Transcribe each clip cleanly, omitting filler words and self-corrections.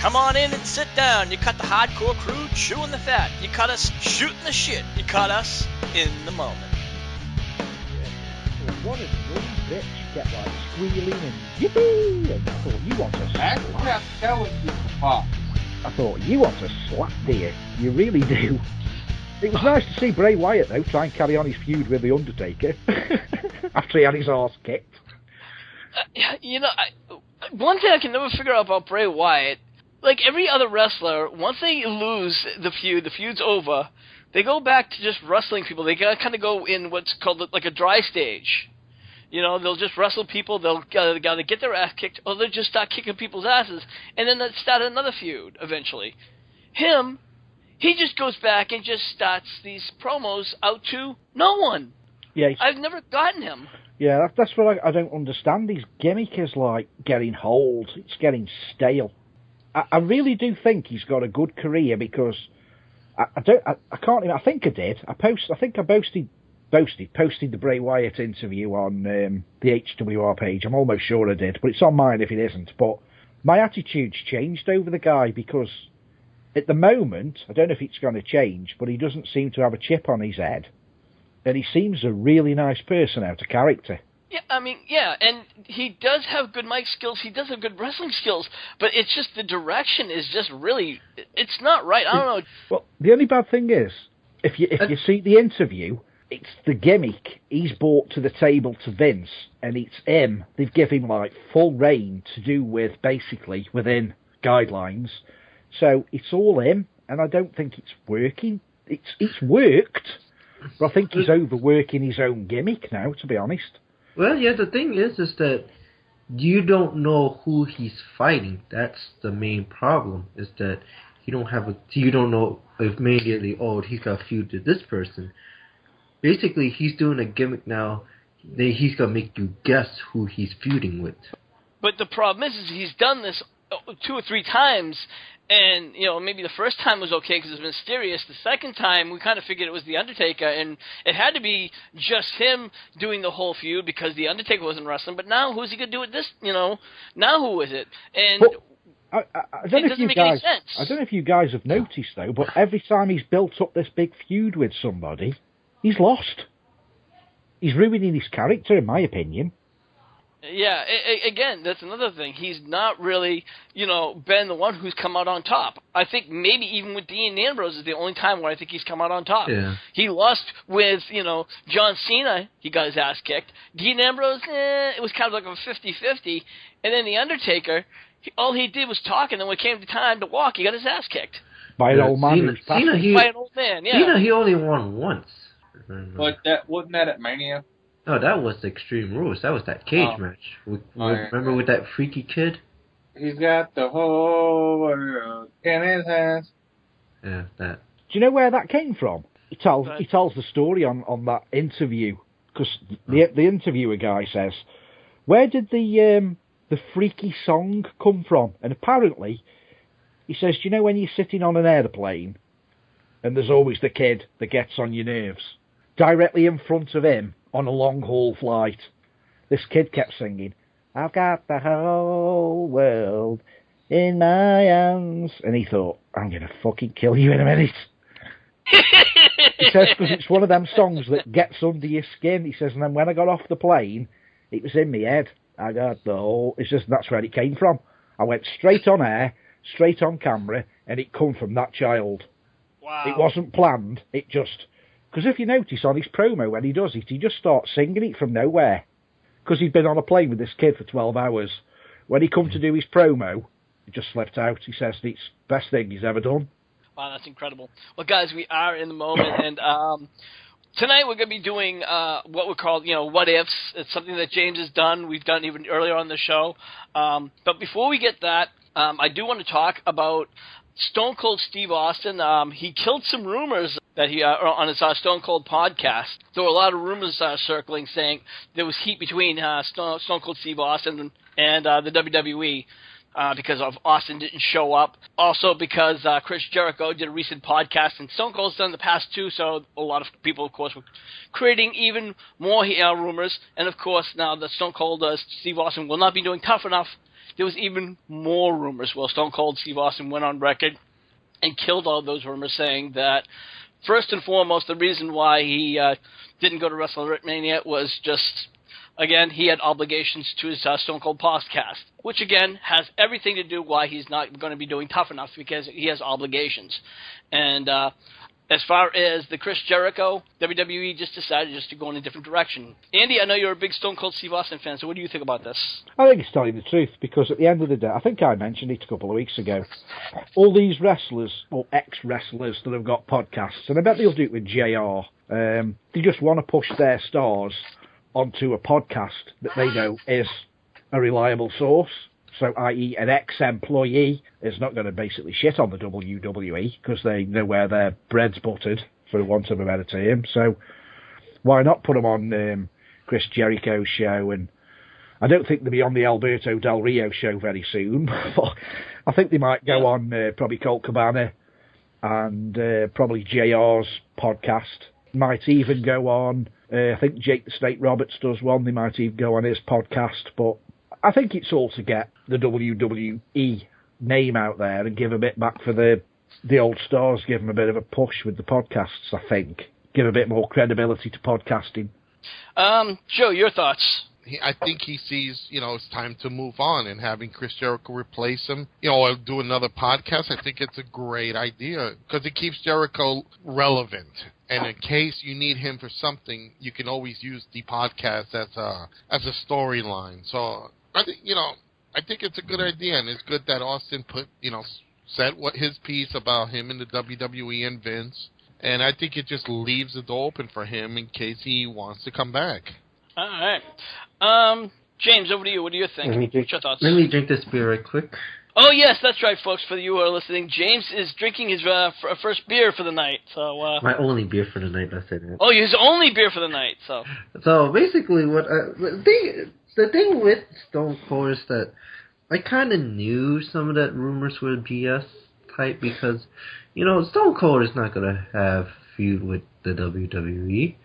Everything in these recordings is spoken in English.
Come on in and sit down. You cut the hardcore crew chewing the fat. You cut us shooting the shit. You cut us in the moment. One of the bits get like squealing and yippee, and I thought, you want to slap. I thought, you want to slap, dear. You really do. It was nice to see Bray Wyatt, though, try and carry on his feud with The Undertaker after he had his arse kicked. One thing I can never figure out about Bray Wyatt, like every other wrestler, once they lose the feud's over, they go back to just wrestling people. They kind of go in what's called like a dry stage. They'll just wrestle people, they'll either get their ass kicked, or they'll just start kicking people's asses, and then they'll start another feud, eventually. Him, he just goes back and just starts these promos out to no one. Yeah, I've never gotten him. Yeah, that's what I don't understand. His gimmick is like getting old. It's getting stale. I really do think he's got a good career because I can't even. I think I did. I think I posted the Bray Wyatt interview on the HWR page. I'm almost sure I did, but it's on mine if it isn't. But my attitude's changed over the guy because at the moment, I don't know if it's going to change, but he doesn't seem to have a chip on his head. And he seems a really nice person out of character. Yeah, and he does have good mic skills, he does have good wrestling skills, but it's just the direction is just really, it's not right, I don't know. Well, the only bad thing is, if you see the interview, it's the gimmick he's brought to the table to Vince, and it's him. They've given him, like, full reign to do with, basically, within guidelines. So it's all him, and I don't think it's working. It's worked, but I think he's overworking his own gimmick now, to be honest. Well, yeah, the thing is that you don't know who he's fighting. That's the main problem, is that you don't know if immediately, he's got a feud to this person. Basically, he's doing a gimmick now. He's going to make you guess who he's feuding with. But the problem is he's done this 2 or 3 times, and, maybe the first time was okay because it was mysterious. The second time, we kind of figured it was The Undertaker, and it had to be just him doing the whole feud because The Undertaker wasn't wrestling. But now, who's he going to do with this? Now who is it? And I don't know if you guys, I don't know if you guys have noticed, though, but every time he's built up this big feud with somebody, he's lost. He's ruining his character, in my opinion. Yeah, again, that's another thing. He's not really, been the one who's come out on top. I think maybe even with Dean Ambrose is the only time where I think he's come out on top. Yeah. He lost with, John Cena. He got his ass kicked. Dean Ambrose, it was kind of like a 50-50. And then The Undertaker, all he did was talk, and then when it came to time to walk, he got his ass kicked. By an old man. By an old man, yeah. Cena, he only won once. But wasn't that at Mania? No, that was the Extreme Rules. That was that cage match. Remember with that freaky kid? He's got the whole world in his hands. Yeah, that. Do you know where that came from? He tells the story on that interview, because the interviewer guy says, where did the freaky song come from? And apparently, he says, do you know when you're sitting on an airplane, and there's always the kid that gets on your nerves? Directly in front of him, on a long-haul flight, this kid kept singing, I've got the whole world in my hands. And he thought, I'm going to fucking kill you in a minute. He says, because it's one of them songs that gets under your skin. He says, and then when I got off the plane, it was in my head. I got the whole... It's just, that's where it came from. I went straight on air, straight on camera, and it come from that child. Wow. It wasn't planned, it just... Because if you notice on his promo, when he does it, he just starts singing it from nowhere. Because he'd been on a plane with this kid for 12 hours. When he come to do his promo, it just slipped out. He says it's the best thing he's ever done. Wow, that's incredible. Well, guys, we are in the moment, and tonight we're going to be doing what we call, what ifs. It's something that James has done. We've done even earlier on the show. But before we get that, I do want to talk about Stone Cold Steve Austin. He killed some rumors that he on his Stone Cold podcast. There were a lot of rumors circling saying there was heat between Stone Cold Steve Austin and the WWE because of Austin didn't show up. Also because Chris Jericho did a recent podcast, and Stone Cold's done the past 2, so a lot of people, of course, were creating even more rumors. And, of course, now that Stone Cold Steve Austin will not be doing Tough Enough there was even more rumors. Well, Stone Cold Steve Austin went on record and killed all those rumors, saying that first and foremost, the reason why he didn't go to WrestleMania was just, again, he had obligations to his Stone Cold podcast, which, again, has everything to do why he's not going to be doing Tough Enough, because he has obligations. And as far as the Chris Jericho, WWE just decided just to go in a different direction. Andy, I know you're a big Stone Cold Steve Austin fan, so what do you think about this? I think it's telling the truth, because at the end of the day, I think I mentioned it a couple of weeks ago, all these wrestlers, or ex-wrestlers that have got podcasts, and I bet they'll do it with JR, they just want to push their stars onto a podcast that they know is a reliable source. So, i.e., an ex-employee is not going to basically shit on the WWE because they know where their bread's buttered, for want of a better term. So, why not put them on Chris Jericho's show? And I don't think they'll be on the Alberto Del Rio show very soon. But I think they might go on probably Colt Cabana and probably JR's podcast. Might even go on, I think Jake the Snake Roberts does one. They might even go on his podcast, but I think it's all to get the WWE name out there and give a bit back for the old stars, give them a bit of a push with the podcasts, I think. Give a bit more credibility to podcasting. Joe, your thoughts? I think he sees, it's time to move on, and having Chris Jericho replace him, or do another podcast, I think it's a great idea because it keeps Jericho relevant. And in case you need him for something, you can always use the podcast as a storyline. So I think it's a good idea, and it's good that Austin said what his piece about him and the WWE and Vince, and I think it just leaves the door open for him in case he wants to come back. All right. James, over to you. What do you think? What's your thoughts? Let me drink this beer right quick. Oh, yes, that's right, folks. For you who are listening, James is drinking his first beer for the night. So my only beer for the night, I said that. Oh, his only beer for the night. So basically, the thing with Stone Cold is that I kind of knew some of that rumors were BS type because, Stone Cold is not going to have feud with the WWE.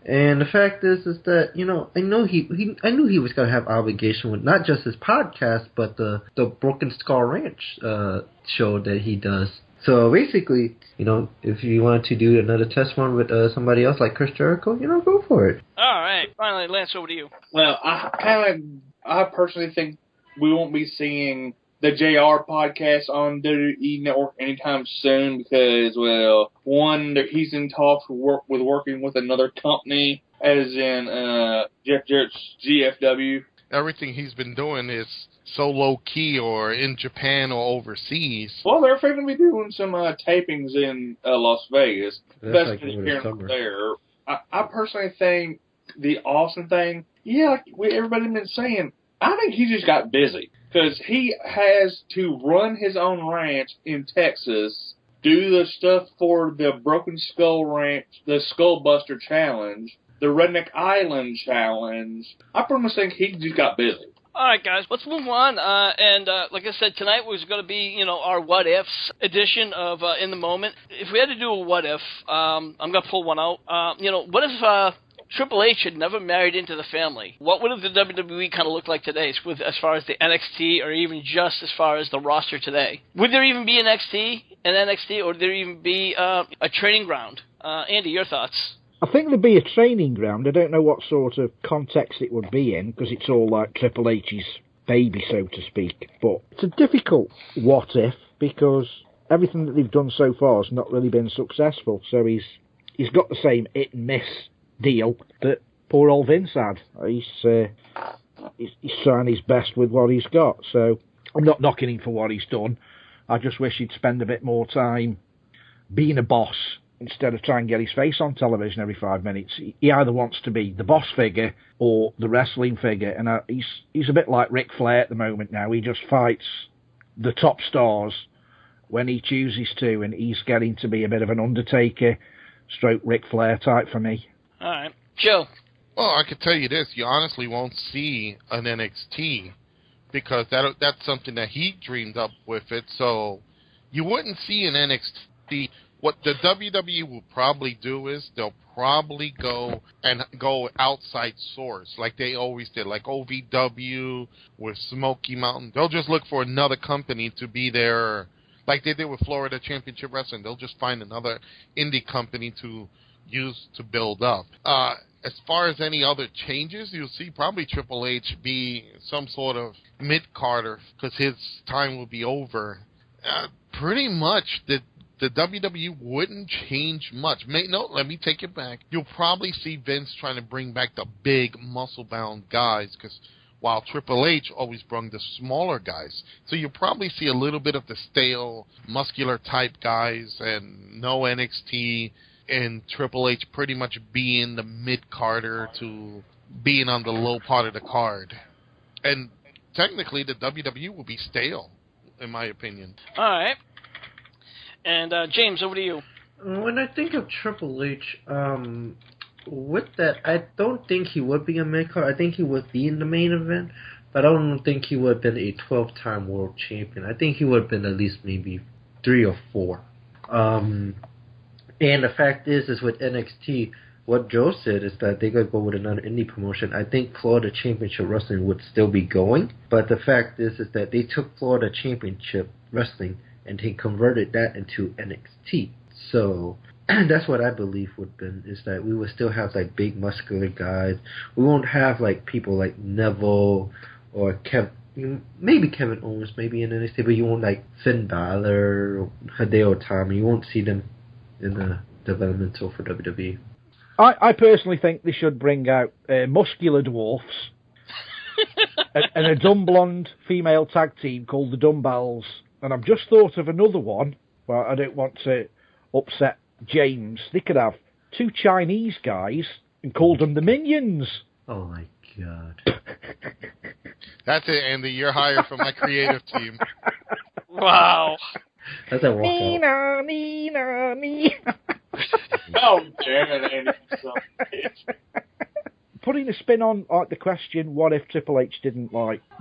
And the fact is that, I knew he was going to have obligation with not just his podcast, but the Broken Skull Ranch show that he does. So basically, if you want to do another test one with somebody else like Chris Jericho, go for it. All right. Finally, Lance, over to you. Well, I personally think we won't be seeing the JR podcast on WWE Network anytime soon because, well, one, he's in talks with working with another company, as in Jeff Jarrett's GFW. Everything he's been doing is so low-key or in Japan or overseas. Well, they're going to be doing some tapings in Las Vegas. That's like over the summer. There. I personally think the Austin thing, everybody's been saying, I think he just got busy. Because he has to run his own ranch in Texas, do the stuff for the Broken Skull Ranch, the Skullbuster Challenge, the Redneck Island Challenge. I pretty much think he just got busy. All right, guys, let's move on. And like I said, tonight was going to be, our What Ifs edition of In the Moment. If we had to do a What If, I'm going to pull one out. What if Triple H had never married into the family? What would have the WWE kind of looked like today as far as the NXT or even just as far as the roster today? Would there even be an NXT, or would there even be a training ground? Andy, your thoughts? I think there'd be a training ground. I don't know what sort of context it would be in, because it's all like Triple H's baby, so to speak. But it's a difficult what if, because everything that they've done so far has not really been successful. So he's got the same hit and miss deal that poor old Vince had. He's trying his best with what he's got. So I'm not knocking him for what he's done. I just wish he'd spend a bit more time being a boss instead of trying to get his face on television every 5 minutes. He either wants to be the boss figure or the wrestling figure, and he's a bit like Ric Flair at the moment now. He just fights the top stars when he chooses to, and he's getting to be a bit of an Undertaker stroke Ric Flair type for me. All right. Joe? Well, I can tell you this. You honestly won't see an NXT because that's something that he dreamed up with it. So you wouldn't see an NXT What the WWE will probably do is they'll probably go outside source like they always did, like OVW with Smoky Mountain. They'll just look for another company to be there, like they did with Florida Championship Wrestling. They'll just find another indie company to use to build up. As far as any other changes, you'll see probably Triple H be some sort of mid-carder because his time will be over. Pretty much the WWE wouldn't change much. Let me take it back. You'll probably see Vince trying to bring back the big, muscle-bound guys because while Triple H always brought the smaller guys. So you'll probably see a little bit of the stale, muscular-type guys and no NXT, and Triple H pretty much being the mid-carder to being on the low part of the card. And technically, the WWE will be stale, in my opinion. All right. And James, over to you. When I think of Triple H, with that, I don't think he would be a mid-card. I think he would be in the main event, but I don't think he would have been a 12-time world champion. I think he would have been at least maybe 3 or 4. And the fact is with NXT, what Joe said is that they're going to go with another indie promotion. I think Florida Championship Wrestling would still be going, but the fact is that they took Florida Championship Wrestling and they converted that into NXT. So that's what I believe would been, is that we would still have like big muscular guys. We won't have like people like Neville or maybe Kevin Owens, maybe in NXT, but you won't like Finn Balor or Hideo Itami. You won't see them in the developmental for WWE. I personally think they should bring out muscular dwarfs and a dumb blonde female tag team called the Dumbbells. And I've just thought of another one, but I don't want to upset James. They could have 2 Chinese guys and call them the Minions. Oh my God. That's it, Andy. You're hired for my creative team. Wow. That's a walkout. Nina, Nina. Oh, damn it, Andy. Putting a spin on the question, what if Triple H didn't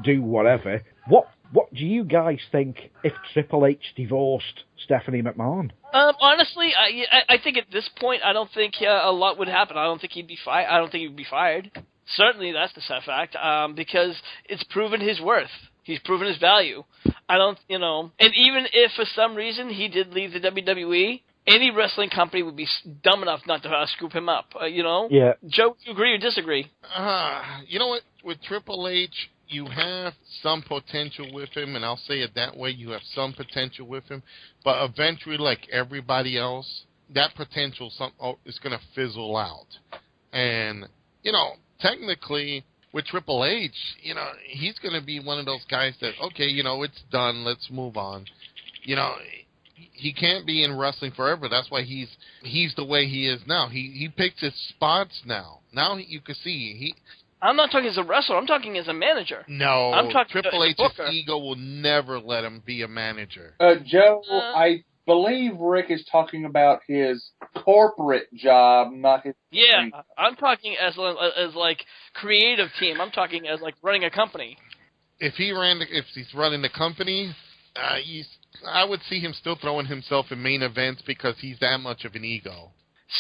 do whatever? What do you guys think if Triple H divorced Stephanie McMahon? Honestly, I think at this point, I don't think a lot would happen. I don't think he'd be fired. I don't think he'd be fired. Certainly, that's the sad fact. Because it's proven his worth. He's proven his value. I don't, and even if for some reason he did leave the WWE, any wrestling company would be dumb enough not to scoop him up. Yeah. Joe, do you agree or disagree? You know what? With Triple H, you have some potential with him, and I'll say it that way. You have some potential with him, but eventually, like everybody else, that potential is going to fizzle out. And, technically, with Triple H, he's going to be one of those guys that, okay, it's done, let's move on. He can't be in wrestling forever. That's why he's the way he is now. He picks his spots now. Now you can see I'm not talking as a wrestler. I'm talking as a manager. No, I'm talking Triple H's ego will never let him be a manager. Joe, I believe Rick is talking about his corporate job, not his. Yeah, I'm talking as like creative team. I'm talking as like running a company. If he's running the company, I would see him still throwing himself in main events because he's that much of an ego.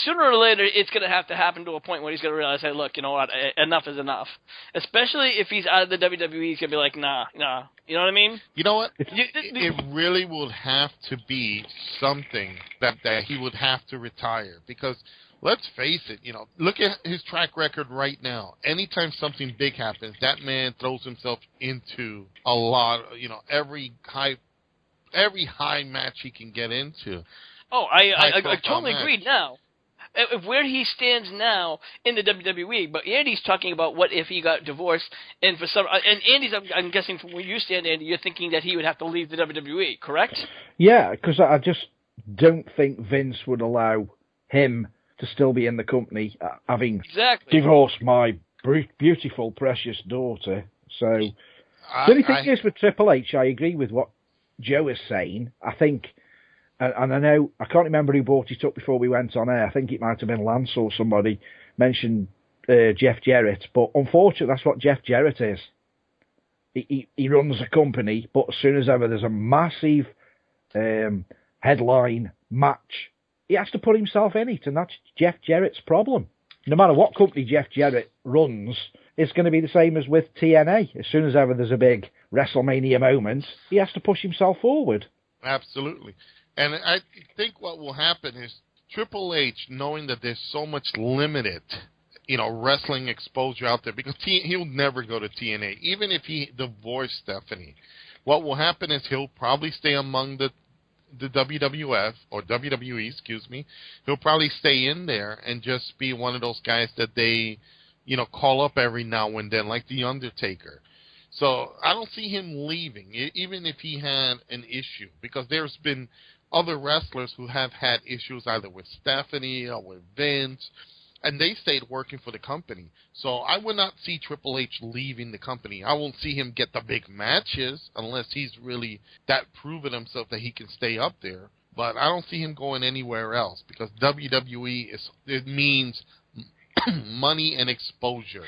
Sooner or later, it's going to have to happen to a point where he's going to realize, hey, look, you know what, enough is enough. Especially if he's out of the WWE, he's going to be like, nah. You know what I mean? You know what? It really will have to be something that he would have to retire. Because, let's face it, look at his track record right now. Anytime something big happens, that man throws himself into a lot, every high match he can get into. Oh, I totally agree now. Where he stands now in the WWE, but Andy's talking about what if he got divorced, and Andy's, I'm guessing from where you stand, Andy, you're thinking that he would have to leave the WWE, correct? Yeah, because I just don't think Vince would allow him to still be in the company, having divorced my beautiful, precious daughter. So, the only thing is with Triple H, I agree with what Joe is saying. I think, and I know, I can't remember who brought it up before we went on air. I think it might have been Lance or somebody mentioned Jeff Jarrett. But unfortunately, that's what Jeff Jarrett is. He runs a company, but as soon as ever there's a massive headline match he has to put himself in it, and that's Jeff Jarrett's problem. No matter what company Jeff Jarrett runs, it's going to be the same as with TNA. As soon as ever there's a big WrestleMania moment, he has to push himself forward. Absolutely. And I think what will happen is Triple H, knowing that there's so much limited, wrestling exposure out there, because he'll never go to TNA, even if he divorced Stephanie. What will happen is he'll probably stay among the WWF, or WWE, excuse me. He'll probably stay in there and just be one of those guys that they, call up every now and then, like The Undertaker. So I don't see him leaving, even if he had an issue, because there's been other wrestlers who have had issues either with Stephanie or with Vince, and they stayed working for the company. So I would not see Triple H leaving the company. I won't see him get the big matches unless he's really that proven himself that he can stay up there. But I don't see him going anywhere else, because WWE it means money and exposure.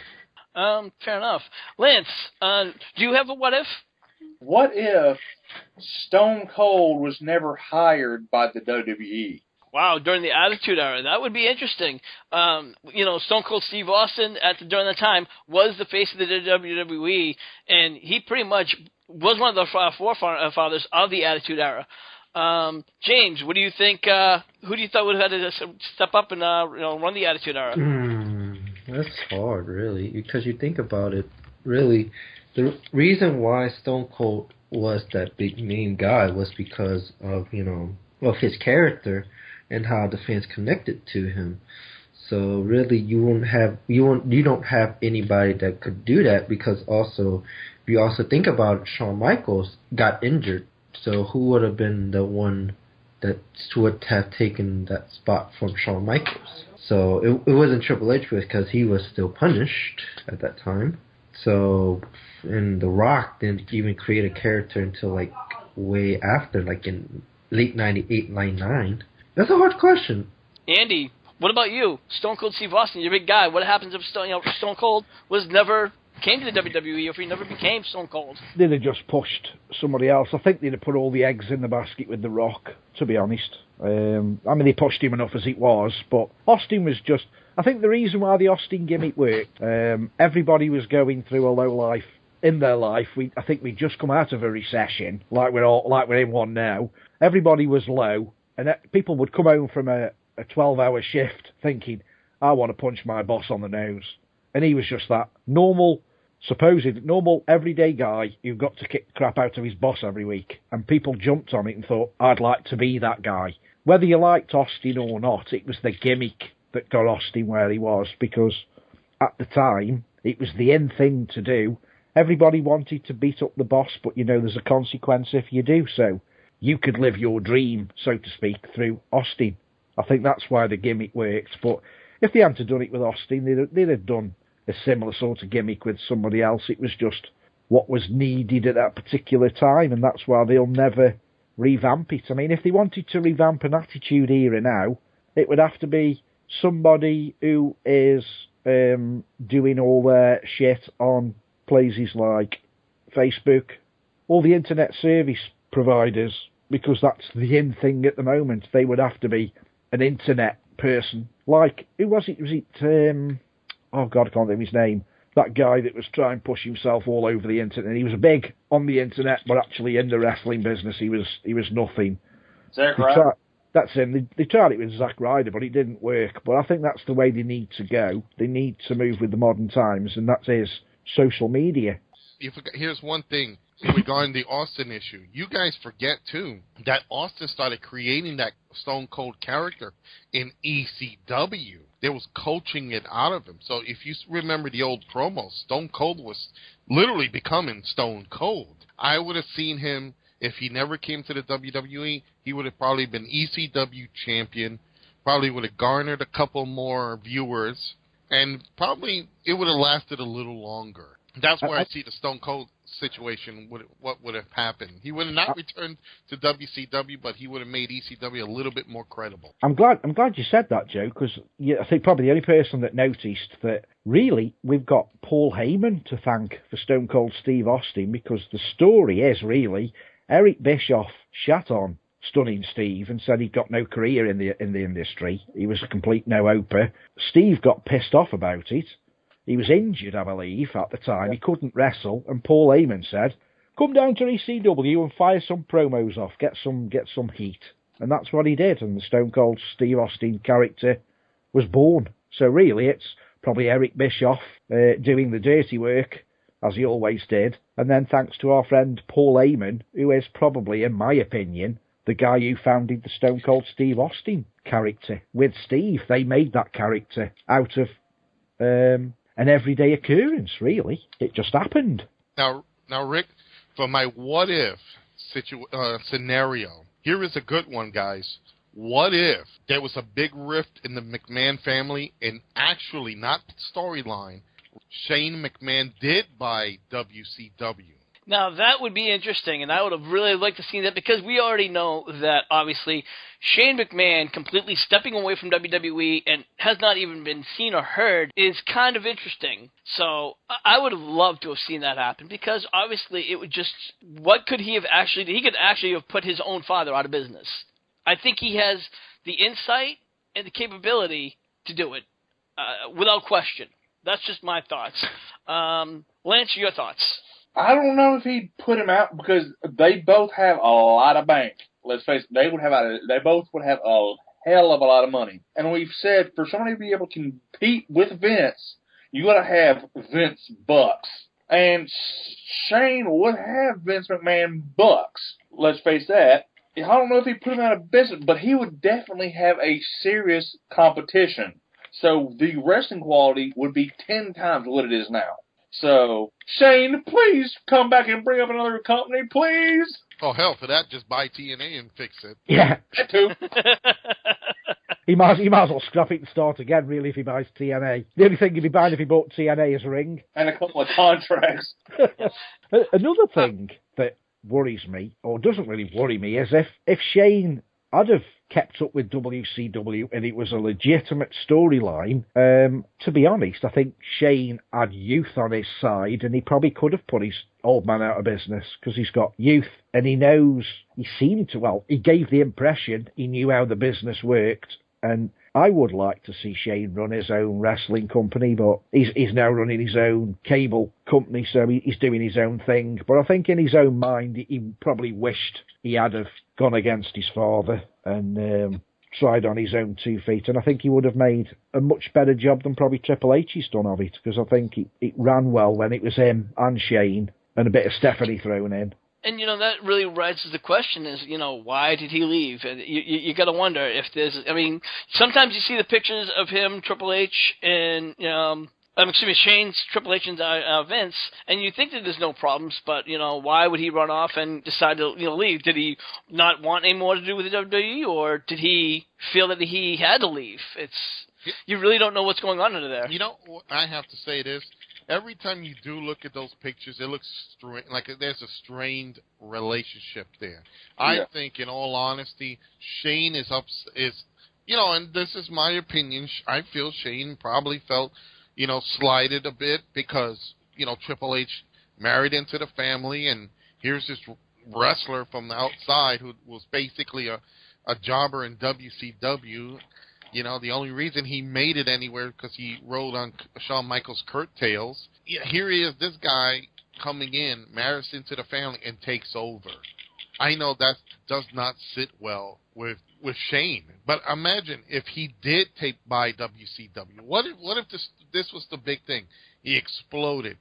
Fair enough. Lance, do you have a what if? What if Stone Cold was never hired by the WWE? Wow, during the Attitude Era, that would be interesting. Stone Cold Steve Austin during that time was the face of the WWE, and he pretty much was one of the forefathers of the Attitude Era. James, what do you think? Who do you thought would have had to step up and run the Attitude Era? That's hard, really, because you think about it. Really, the reason why Stone Cold was that big main guy was because of his character and how the fans connected to him. So really, you don't have anybody that could do that, because also, if you also think about it, Shawn Michaels got injured. So who would have been the one that would have taken that spot from Shawn Michaels? So it wasn't Triple H, because he was still punished at that time. So, and The Rock didn't even create a character until way after, in late 98, 99. That's a hard question. Andy, what about you? Stone Cold Steve Austin, you're a big guy. What happens if Stone Cold came to the WWE, or if he never became Stone Cold? They'd have just pushed somebody else. I think they'd have put all the eggs in the basket with The Rock, to be honest. They pushed him enough as it was, but Austin was just... I think the reason why the Austin gimmick worked, everybody was going through a low life in their life. I think we'd just come out of a recession, like we're in one now. Everybody was low, and people would come home from a 12-hour shift thinking, I want to punch my boss on the nose. And he was just that supposed normal, everyday guy who got to kick the crap out of his boss every week. And people jumped on it and thought, I'd like to be that guy. Whether you liked Austin or not, it was the gimmick that got Austin where he was, because at the time, it was the in thing to do. Everybody wanted to beat up the boss, but there's a consequence if you do so. You could live your dream, so to speak, through Austin. I think that's why the gimmick worked. But if they hadn't done it with Austin, they'd have done a similar sort of gimmick with somebody else. It was just what was needed at that particular time, and that's why they'll never revamp it. If they wanted to revamp an Attitude Era now, it would have to be somebody who is doing all their shit on places like Facebook, all the internet service providers, because that's the in thing at the moment. They would have to be an internet person. Like, who was it? Was it, oh God, I can't think of his name. That guy that was trying to push himself all over the internet. He was big on the internet, but actually in the wrestling business, he was nothing. Zack Ryder? That's him. They tried it with Zack Ryder, but it didn't work. But I think that's the way they need to go. They need to move with the modern times, and that is social media. Here's one thing regarding the Austin issue. You guys forget, too, that Austin started creating that Stone Cold character in ECW. There was coaching it out of him. So if you remember the old promos, Stone Cold was literally becoming Stone Cold. I would have seen him, if he never came to the WWE, he would have probably been ECW champion, probably would have garnered a couple more viewers, and probably it would have lasted a little longer. That's where I see the Stone Cold situation, what would have happened. He would have not returned to WCW, but he would have made ECW a little bit more credible. I'm glad you said that, Joe, because I think probably the only person that noticed that really we've got Paul Heyman to thank for Stone Cold Steve Austin, because the story is really Eric Bischoff shat on Stunning Steve and said he'd got no career in the industry. He was a complete no-hoper. Steve got pissed off about it. He was injured, I believe, at the time. He couldn't wrestle, and Paul Heyman said, "Come down to ECW and fire some promos off, get some heat." And that's what he did, and the Stone Cold Steve Austin character was born. So really, it's probably Eric Bischoff doing the dirty work, as he always did, and then thanks to our friend Paul Heyman, who is probably, in my opinion, the guy who founded the Stone Cold Steve Austin character. With Steve, they made that character out of an everyday occurrence, really. It just happened. Now, Rick, for my what-if scenario, here is a good one, guys. What if there was a big rift in the McMahon family and actually, not storyline, Shane McMahon did buy WCW? Now, that would be interesting, and I would have really liked to see that because we already know that, obviously, Shane McMahon completely stepping away from WWE and has not even been seen or heard is kind of interesting. So I would have loved to have seen that happen because, obviously, it would just... What could he have actually... He could actually have put his own father out of business. I think he has the insight and the capability to do it, without question. That's just my thoughts. Lance, your thoughts? I don't know if he'd put him out because they both have a lot of bank. Let's face it, they both would have a hell of a lot of money. And we've said for somebody to be able to compete with Vince, you got to have Vince bucks. And Shane would have Vince McMahon bucks. Let's face that. I don't know if he'd put him out of business, but he would definitely have a serious competition. So the wrestling quality would be 10 times what it is now. So, Shane, please come back and bring up another company, please. Oh, hell, for that, just buy TNA and fix it. Yeah. That too. He might as well scrap it and start again, really, if he buys TNA. The only thing he'd be buying if he bought TNA is a ring. And a couple of contracts. Another thing that worries me, or doesn't really worry me, is if Shane had have kept up with WCW and it was a legitimate storyline, to be honest, I think Shane had youth on his side and he probably could have put his old man out of business because he's got youth and he knows, he gave the impression he knew how the business worked. And I would like to see Shane run his own wrestling company, but he's now running his own cable company, so he's doing his own thing. But I think in his own mind, he probably wished he had have gone against his father and tried on his own 2 feet. And I think he would have made a much better job than probably Triple H's done of it, because I think it ran well when it was him and Shane and a bit of Stephanie thrown in. And, that really raises the question is, why did he leave? You got to wonder if there's, sometimes you see the pictures of him, Triple H, and, Shane's, Triple H, and Vince, and you think that there's no problems, but, why would he run off and decide to, leave? Did he not want any more to do with the WWE, or did he feel that he had to leave? You really don't know what's going on under there. I have to say this. Every time you do look at those pictures, it looks like there's a strained relationship there. Yeah. I think, in all honesty, Shane is and this is my opinion, I feel Shane probably felt, slighted a bit because, Triple H married into the family, and here's this wrestler from the outside who was basically a jobber in WCW. The only reason he made it anywhere because he rode on Shawn Michaels' coattails. Here he is, this guy coming in, marries into the family, and takes over. I know that does not sit well with Shane. But imagine if he did buy WCW. What if this was the big thing? He exploded.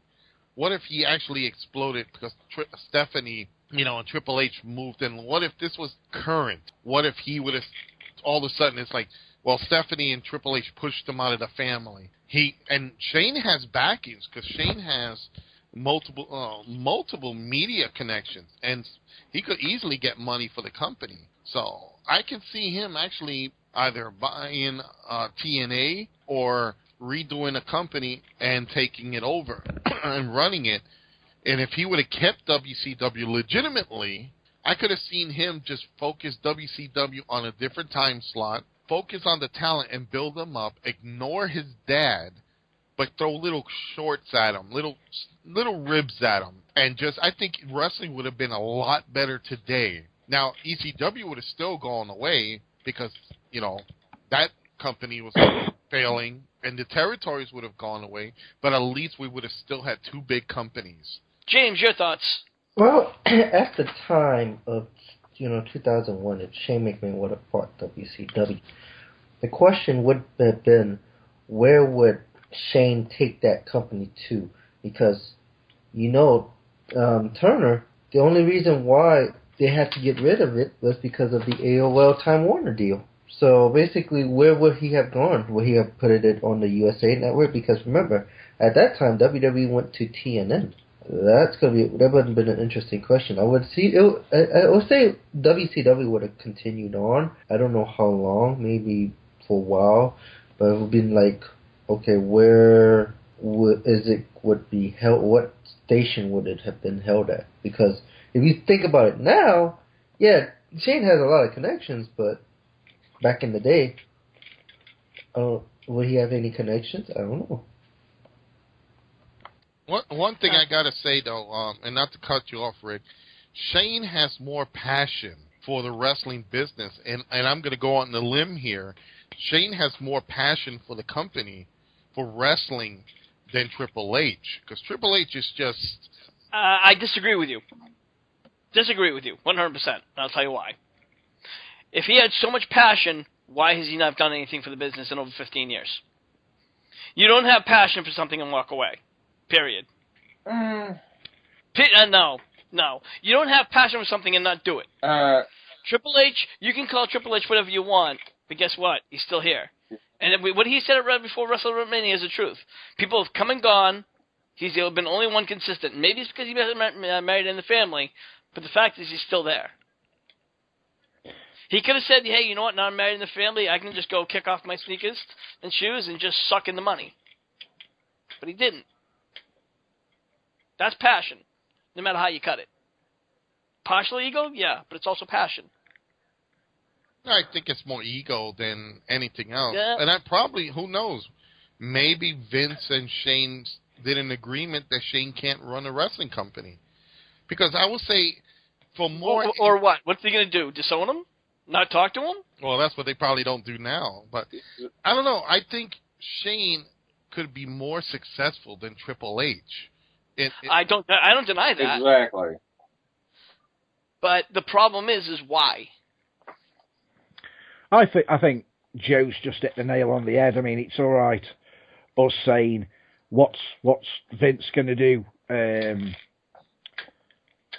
What if he actually exploded because Stephanie, and Triple H moved in? What if this was current? What if he would have, all of a sudden, it's like, well, Stephanie and Triple H pushed him out of the family. And Shane has backings because Shane has multiple media connections, and he could easily get money for the company. So I can see him actually either buying TNA or redoing a company and taking it over and running it. And if he would have kept WCW legitimately, I could have seen him just focus WCW on a different time slot, focus on the talent and build them up, ignore his dad, but throw little shorts at him, little ribs at him. And I think wrestling would have been a lot better today Now, ECW would have still gone away because, that company was failing, and the territories would have gone away, but at least we would have still had two big companies. James, your thoughts? Well, at the time of 2001, if Shane McMahon would have bought WCW, the question would have been, where would Shane take that company to? Because Turner, the only reason why they had to get rid of it was because of the AOL Time Warner deal. So basically, where would he have gone? Would he have put it on the USA Network? Because remember, at that time, WWE went to TNN. That would have been an interesting question. I would say WCW would have continued on. I don't know how long, maybe for a while, but it would have been like, okay, where would be held? What station would it have been held at? Because if you think about it now, yeah, Shane has a lot of connections, but back in the day, would he have any connections? I don't know. One thing I gotta say though, and not to cut you off, Rick, Shane has more passion for the wrestling business, and I'm gonna go on the limb here. Shane has more passion for the company, for wrestling, than Triple H, because Triple H is just. I disagree with you. 100%. I'll tell you why. If he had so much passion, why has he not done anything for the business in over 15 years? You don't have passion for something and walk away. Period. No. You don't have passion for something and not do it. Triple H, you can call Triple H whatever you want, but guess what? He's still here. And what he said right before WrestleMania is the truth. People have come and gone. He's been only one consistent. Maybe it's because he wasn't married in the family, but the fact is he's still there. He could have said, hey, you know what? Now I'm married in the family. I can just go kick off my sneakers and shoes and just suck in the money. But he didn't. That's passion, no matter how you cut it. Partial ego? Yeah, but it's also passion. I think it's more ego than anything else. Yeah. And who knows, maybe Vince and Shane did an agreement that Shane can't run a wrestling company. Because I would say, for more... Or what? What's he going to do? Disown him? Not talk to him? Well, that's what they probably don't do now. But I don't know. I think Shane could be more successful than Triple H. I don't deny that. Exactly. But the problem is why? I think Joe's just hit the nail on the head. I mean, it's all right us saying what's Vince going to do,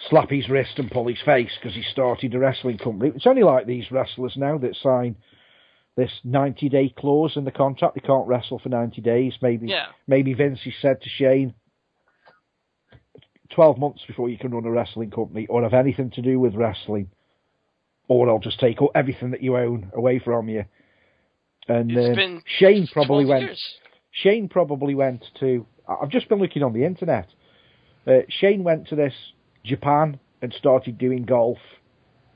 slap his wrist and pull his face because he started a wrestling company. It's only like these wrestlers now that sign this 90-day clause in the contract. They can't wrestle for 90 days. Maybe Vince has said to Shane, 12 months before you can run a wrestling company or have anything to do with wrestling, or I'll just take everything that you own away from you. And Shane probably went. Shane probably went to. I've just been looking on the internet. Shane went to this Japan and started doing golf,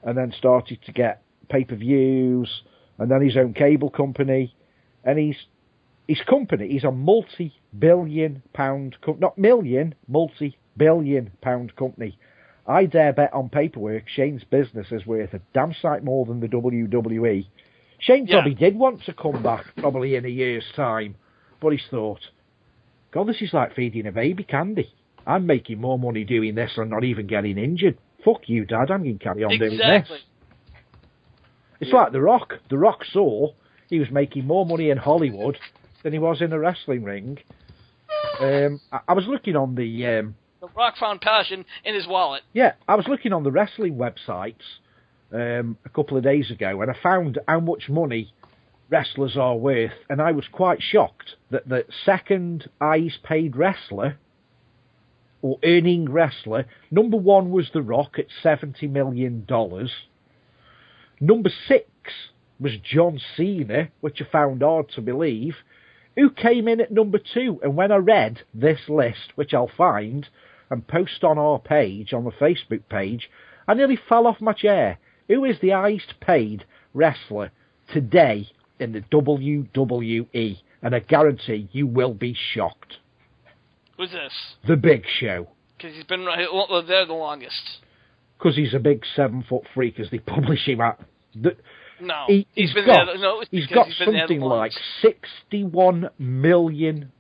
and then started to get pay-per-views, and then his own cable company, and his company. He's a multi-billion-pound, not million, multi-billion-pound company. I dare bet on paperwork Shane's business is worth a damn sight more than the WWE. Shane probably did want to come back, probably in a year's time, but he's thought, God, this is like feeding a baby candy. I'm making more money doing this and not even getting injured. Fuck you, Dad, I'm going to carry on doing this. It's like The Rock. The Rock saw he was making more money in Hollywood than he was in a wrestling ring. I was looking on the Rock found passion in his wallet. Yeah, I was looking on the wrestling websites a couple of days ago, and I found how much money wrestlers are worth, and I was quite shocked that the second highest paid wrestler, or earning wrestler, number one was The Rock at $70 million. Number 6 was John Cena, which I found hard to believe, who came in at number 2. And when I read this list, which I'll find and post on our page, on the Facebook page, I nearly fell off my chair. Who is the highest paid wrestler today in the WWE? And I guarantee you will be shocked. Who's this? The Big Show. Because he's been there the longest. because he's a big 7-foot freak, as they publish him at. No, He's been got, there. No, it's he's because got he's been there something once. like $61 million.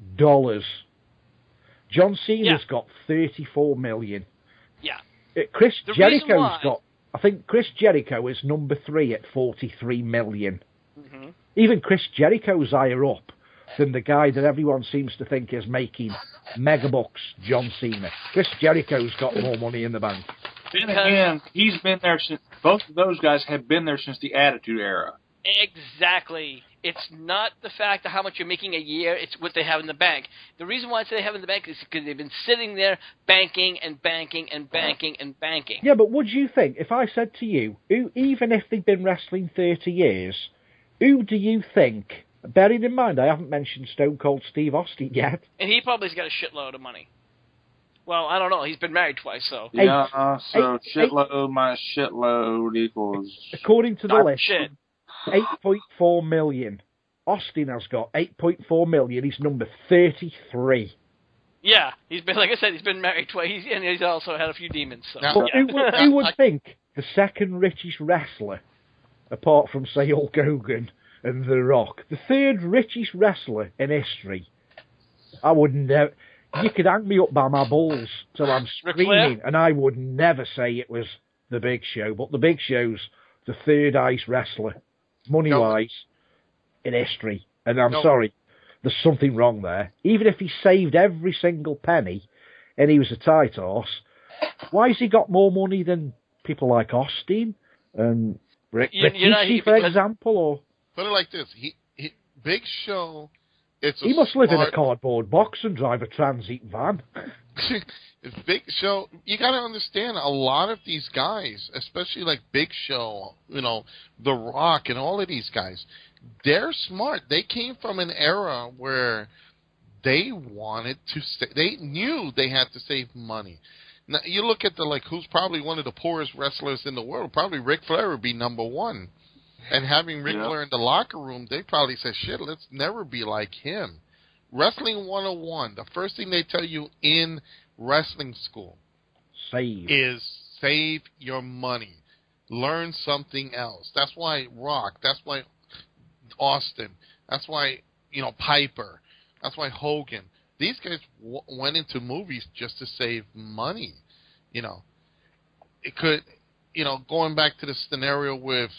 John Cena's got $34 million. Yeah. Chris The Jericho's reason why- got. I think Chris Jericho is number 3 at $43 million. Mm-hmm. Even Chris Jericho's higher up than the guy that everyone seems to think is making megabucks, John Cena. Chris Jericho's got more money in the bank. Then again, he's been there since. Both of those guys have been there since the Attitude Era. Exactly. It's not the fact of how much you're making a year, it's what they have in the bank. The reason why I say they have in the bank is because they've been sitting there banking and banking and banking and banking. Yeah, but would you think, if I said to you, even if they've been wrestling 30 years, who do you think, bearing in mind I haven't mentioned Stone Cold Steve Austin yet. And he probably's got a shitload of money. Well, I don't know. He's been married twice, so. Yeah, so shitload minus shitload equals... According to the list, Shit. 8.4 million. Austin has got 8.4 million. He's number 33. Yeah, he's been, like I said, he's been married twice, and he's also had a few demons. So. Now, But Yeah. who would think the second richest wrestler, apart from, say, Hulk Hogan and The Rock, the third richest wrestler in history, I would never... You could hang me up by my balls till I'm screaming, and I would never say it was The Big Show. But The Big Show's the third highest wrestler, money-wise, in history. And I'm sorry, there's something wrong there. Even if he saved every single penny and he was a tight horse, why has he got more money than people like Austin and Rikishi, for example? Or put it like this: he Big Show. He must live in a cardboard box and drive a transit van. It's Big Show. You got to understand, a lot of these guys, especially like Big Show, The Rock, and all of these guys, they're smart. They came from an era where they wanted to. They knew they had to save money. Now you look at who's probably one of the poorest wrestlers in the world. Probably Ric Flair would be number one. And having Ric Flair in the locker room, they probably said, shit, let's never be like him. Wrestling 101, the first thing they tell you in wrestling school is save your money. Learn something else. That's why Rock, that's why Austin, that's why, Piper, that's why Hogan. These guys went into movies just to save money. It could, going back to the scenario with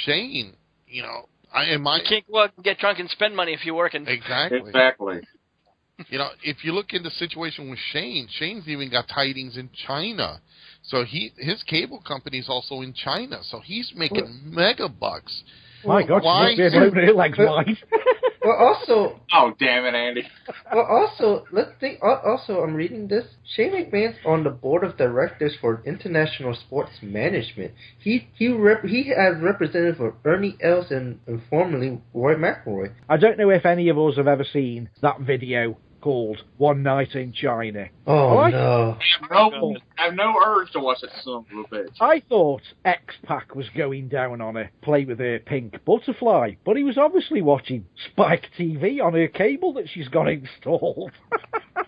Shane, you can't go out and get drunk and spend money if you're working. Exactly. If you look in the situation with Shane's even got tidings in China, so his cable company is also in China, so he's making mega bucks. My God, she's her legs wide. Well, also... Oh, damn it, Andy. Well, also, let's think... Also, I'm reading this. Shane McMahon's on the board of directors for International Sports Management. He has represented for Ernie Els and formerly Roy McIlroy. I don't know if any of us have ever seen that video called One Night in China. Oh, no. I have no urge to watch that son of a bitch. I thought X-Pac was going down on her play with her pink butterfly, but he was obviously watching Spike TV on her cable that she's got installed.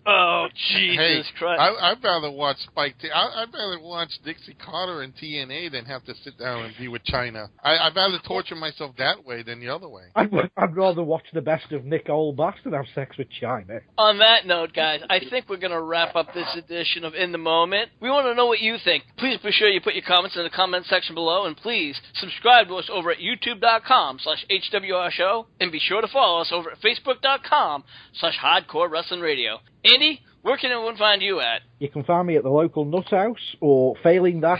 Oh, Jesus Christ. I'd rather watch Spike TV. I'd rather watch Dixie Carter and TNA than have to sit down and be with China. I'd rather torture myself that way than the other way. I'd rather watch the best of Nick Olbass than have sex with China. On that note, guys, I think we're going to wrap up this edition of In the Moment. We want to know what you think. Please be sure you put your comments in the comment section below, and please subscribe to us over at youtube.com/HWR Show, and be sure to follow us over at facebook.com/Hardcore Wrestling Radio. Andy, where can everyone find you at? You can find me at the local nut house, or failing that,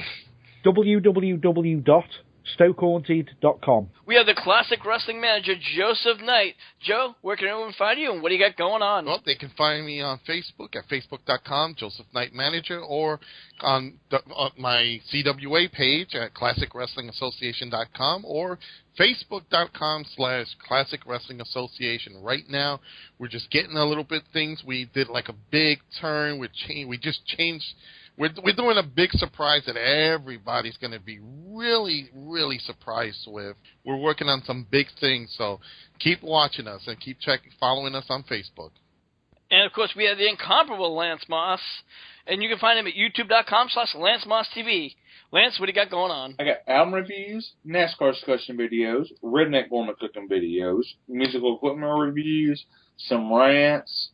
www.stokehaunted.com. We have the classic wrestling manager, Joseph Knight. Joe, where can everyone find you, and what do you got going on? Well, they can find me on Facebook at facebook.com, Joseph Knight Manager, or on my CWA page at classicwrestlingassociation.com, or facebook.com/Classic Wrestling Association. Right now, we're just getting a little bit things. We did like a big turn. We just changed. We're doing a big surprise that everybody's going to be really, really surprised with. We're working on some big things, so keep watching us and keep following us on Facebook. And, of course, we have the incomparable Lance Moss. And you can find him at youtube.com/LanceMossTV. Lance, what do you got going on? I got album reviews, NASCAR discussion videos, redneck woman cooking videos, musical equipment reviews, some rants,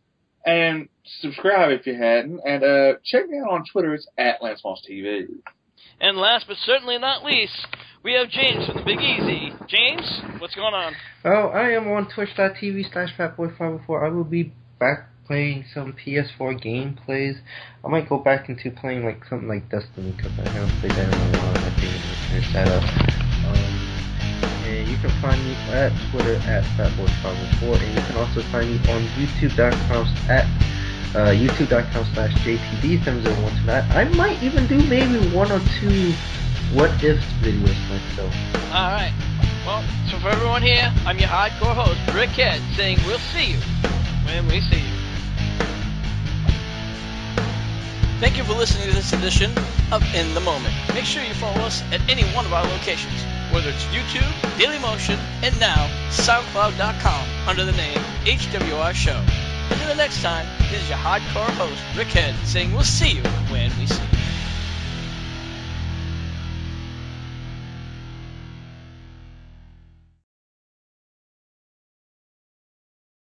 and subscribe if you hadn't. And check me out on Twitter. It's at LanceMossTV. And last but certainly not least, we have James from the Big Easy. James, what's going on? Oh, I am on twitch.tv/fatboy504. I will be back playing some PS4 gameplays. I might go back into playing like something like Destiny because I haven't played that in a while. I think I'm going to finish that up. And you can find me at Twitter at fatboy504, and you can also find me on youtube.com/JTB7012. I might even do maybe 1 or 2 what ifs videos myself. Alright. Well, so for everyone here, I'm your hardcore host, Rick Head, saying we'll see you when we see you. Thank you for listening to this edition of In the Moment. Make sure you follow us at any one of our locations, whether it's YouTube, Dailymotion, and now SoundCloud.com under the name HWR Show. Until the next time, this is your hardcore host, Rick Head, saying we'll see you when we see you.